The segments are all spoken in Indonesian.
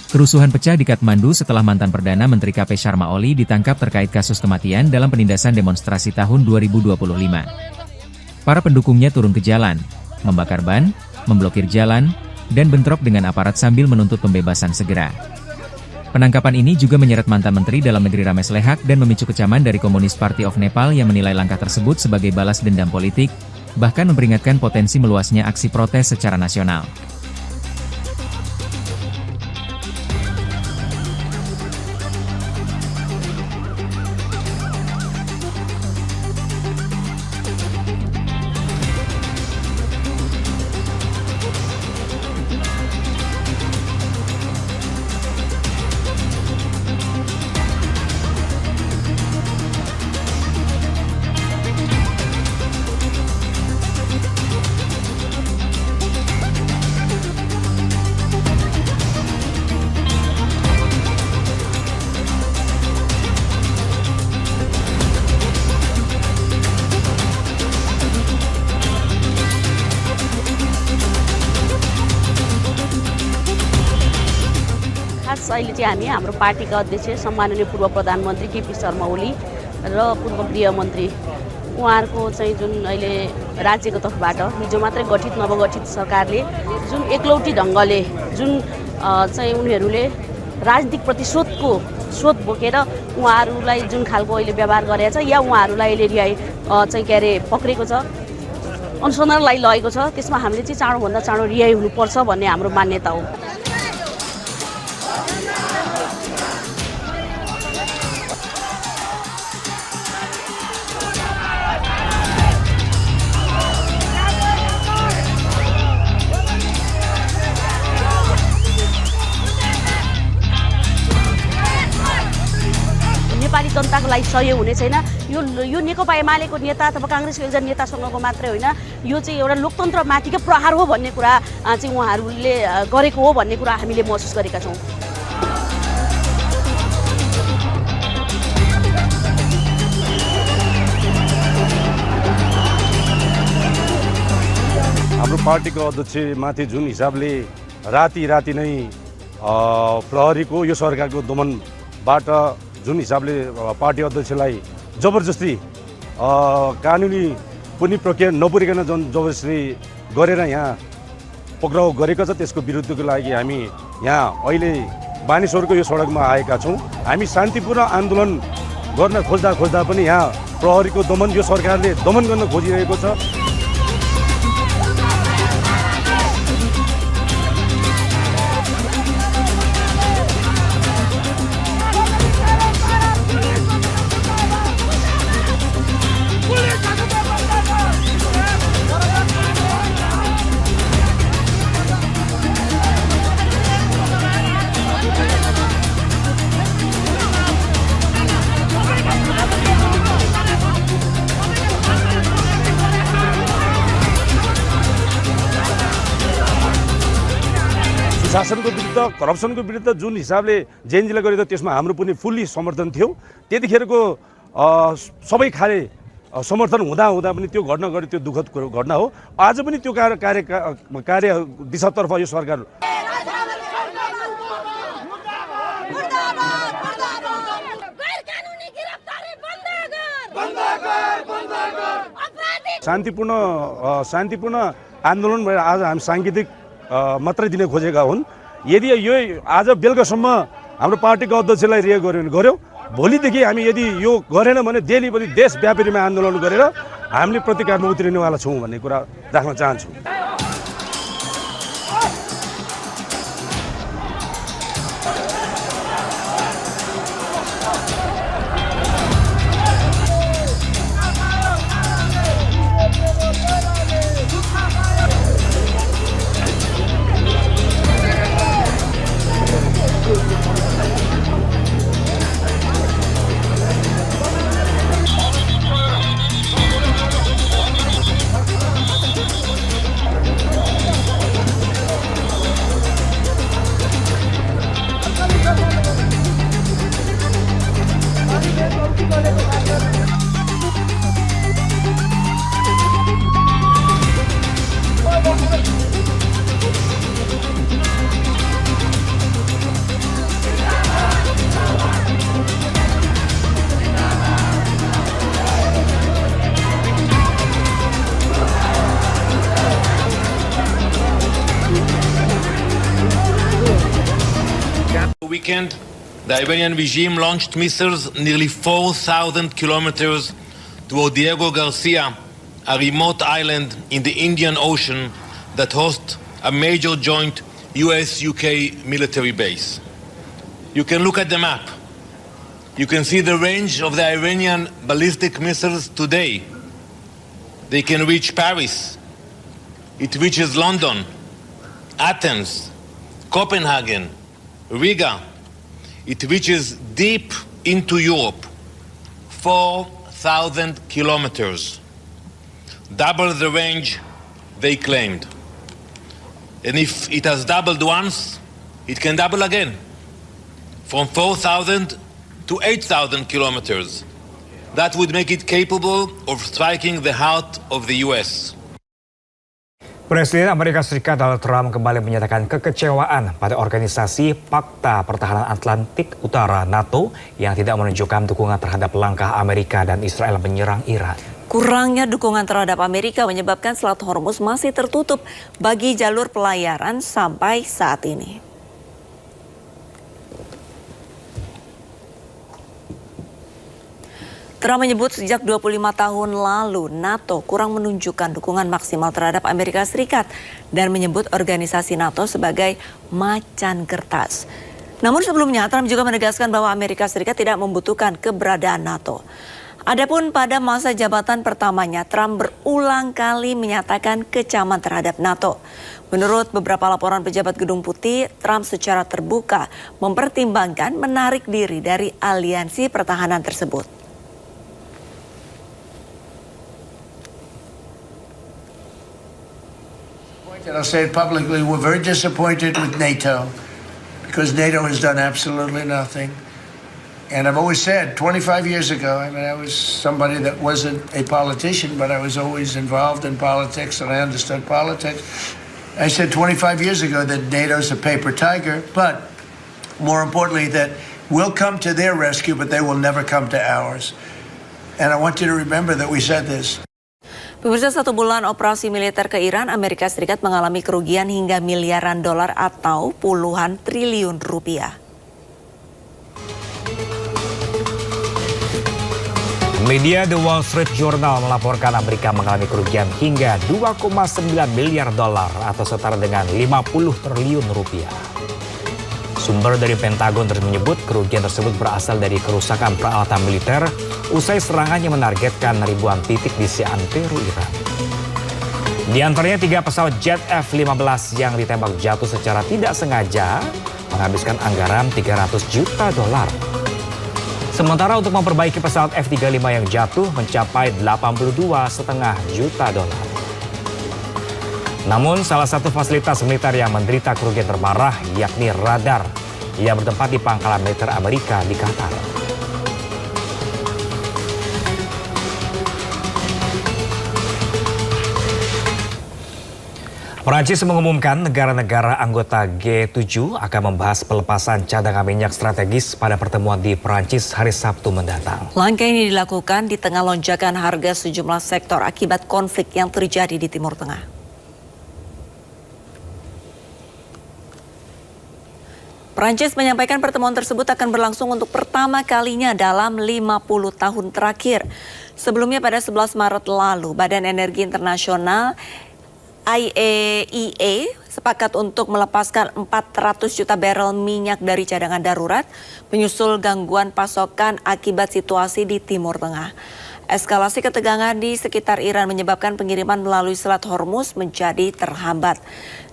Kerusuhan pecah di Kathmandu setelah mantan Perdana Menteri KP Sharma Oli ditangkap terkait kasus kematian dalam penindasan demonstrasi tahun 2025. Para pendukungnya turun ke jalan, membakar ban, memblokir jalan, dan bentrok dengan aparat sambil menuntut pembebasan segera. Penangkapan ini juga menyeret mantan Menteri Dalam Negeri Ramesh Lehak dan memicu kecaman dari Komunis Party of Nepal yang menilai langkah tersebut sebagai balas dendam politik, bahkan memperingatkan potensi meluasnya aksi protes secara nasional. खास अहिले चाहिँ हामी हाम्रो पार्टीका अध्यक्ष सम्माननीय पूर्व प्रधानमन्त्री केपी शर्मा ओली र पूर्व गृहमन्त्री उहाँहरूको चाहिँ जुन अहिले राज्यको तर्फबाट हिजो मात्रै गठित नवगठित सरकारले जुन एकलौटी ढङ्गले जुन चाहिँ उनीहरूले राजनीतिक प्रतिशोधको स्रोत बोकेर उहाँहरूलाई जुन खालको अहिले व्यवहार गरेको छ या उहाँहरूलाई अहिले रिहाई चाहिँ के अरे पक्रेको छ अनुसन्धानलाई लगेको छ त्यसमा हामीले चाहिँ चाँडोभन्दा चाँडो रिहाई हुनुपर्छ भन्ने हाम्रो मान्यता हो। नेपाली जनताको लागि सहयोग हुने छैन। यो नेकपा एमालेको नेता अथवा काङ्ग्रेसको एकजना नेतासँगको मात्रै होइन, यो चाहिँ एउटा लोकतन्त्रमाथिको प्रहार हो भन्ने कुरा चाहिँ उहाँहरूले गरेको हो भन्ने कुरा हामीले महसुस गरेका छौँ। हाम्रो पार्टीको अध्यक्षमाथि जुन हिसाबले राति नै प्रहरीको यो सरकारको दमनबाट जुन हिसाबले पार्टी अध्यक्षलाई जबरजस्ती कानुनी कुनै प्रक्रिया नपुरिकन जुन जबरजस्ती गरेर यहाँ पक्राउ गरेको छ, त्यसको विरुद्धको लागि हामी यहाँ अहिले मानिसहरूको यो सडकमा आएका छौँ। हामी शान्तिपूर्ण आन्दोलन गर्न खोज्दा पनि यहाँ प्रहरीको दमन, यो सरकारले दमन गर्न खोजिरहेको छ। शासनको विरुद्ध, करप्सनको विरुद्ध जुन हिसाबले जेएनजीले गरेको त्यसमा हाम्रो पनि फुल्ली समर्थन थियो। त्यतिखेरको सबै खाले समर्थन हुँदा पनि त्यो घटना गऱ्यो, त्यो दुःखद घटना हो। आज पनि त्यो कार्य दिशातर्फ यो सरकार शान्तिपूर्ण आन्दोलन भएर आज हामी साङ्गीतिक मात्रै दिन खोजेका हुन्। यदि यो आज बेलुकासम्म हाम्रो पार्टीको अध्यक्षलाई रिहा गर्यो भने गर्यो, भोलिदेखि हामी यदि यो गरेन भने दिल्लीभरि देशव्यापी रूपमा आन्दोलन गरेर हामीले प्रतिकारमा उत्रिनेवाला छौँ भन्ने कुरा राख्न चाहन्छु। weekend, the Iranian regime launched missiles nearly 4,000 kilometers toward Diego Garcia, a remote island in the Indian Ocean that hosts a major joint US-UK military base. You can look at the map. You can see the range of the Iranian ballistic missiles today. They can reach Paris. It reaches London, Athens, Copenhagen, Riga. It reaches deep into Europe, 4,000 kilometers. Double the range they claimed. And if it has doubled once, it can double again, from 4,000 to 8,000 kilometers. That would make it capable of striking the heart of the US. Presiden Amerika Serikat Donald Trump kembali menyatakan kekecewaan pada organisasi Pakta Pertahanan Atlantik Utara NATO yang tidak menunjukkan dukungan terhadap langkah Amerika dan Israel menyerang Iran. Kurangnya dukungan terhadap Amerika menyebabkan Selat Hormuz masih tertutup bagi jalur pelayaran sampai saat ini. Trump menyebut sejak 25 tahun lalu NATO kurang menunjukkan dukungan maksimal terhadap Amerika Serikat dan menyebut organisasi NATO sebagai macan kertas. Namun sebelumnya Trump juga menegaskan bahwa Amerika Serikat tidak membutuhkan keberadaan NATO. Adapun pada masa jabatan pertamanya, Trump berulang kali menyatakan kecaman terhadap NATO. Menurut beberapa laporan pejabat Gedung Putih, Trump secara terbuka mempertimbangkan menarik diri dari aliansi pertahanan tersebut. I'll say it publicly, we're very disappointed with NATO because NATO has done absolutely nothing. And I've always said, 25 years ago, I mean, I was somebody that wasn't a politician, but I was always involved in politics and I understood politics. I said 25 years ago that NATO's a paper tiger, but more importantly, that we'll come to their rescue, but they will never come to ours. And I want you to remember that we said this. Pemirsa, 1 bulan operasi militer ke Iran, Amerika Serikat mengalami kerugian hingga miliaran dolar atau puluhan triliun rupiah. Media The Wall Street Journal melaporkan Amerika mengalami kerugian hingga 2,9 miliar dolar atau setara dengan 50 triliun rupiah. Sumber dari Pentagon terus menyebut kerugian tersebut berasal dari kerusakan peralatan militer usai serangan yang menargetkan ribuan titik di seantero Iran. Di antaranya 3 pesawat jet F-15 yang ditembak jatuh secara tidak sengaja menghabiskan anggaran 300 juta dolar. Sementara untuk memperbaiki pesawat F-35 yang jatuh mencapai 82,5 juta dolar. Namun salah satu fasilitas militer yang menderita kerugian terparah yakni radar yang bertempat di pangkalan militer Amerika di Qatar. Perancis mengumumkan negara-negara anggota G7 akan membahas pelepasan cadangan minyak strategis pada pertemuan di Perancis hari Sabtu mendatang. Langkah ini dilakukan di tengah lonjakan harga sejumlah sektor akibat konflik yang terjadi di Timur Tengah. Perancis menyampaikan pertemuan tersebut akan berlangsung untuk pertama kalinya dalam 50 tahun terakhir. Sebelumnya pada 11 Maret lalu, Badan Energi Internasional IEA sepakat untuk melepaskan 400 juta barel minyak dari cadangan darurat, menyusul gangguan pasokan akibat situasi di Timur Tengah. Eskalasi ketegangan di sekitar Iran menyebabkan pengiriman melalui Selat Hormuz menjadi terhambat.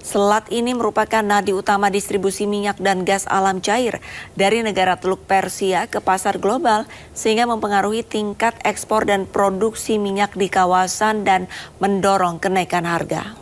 Selat ini merupakan nadi utama distribusi minyak dan gas alam cair dari negara Teluk Persia ke pasar global sehingga mempengaruhi tingkat ekspor dan produksi minyak di kawasan dan mendorong kenaikan harga.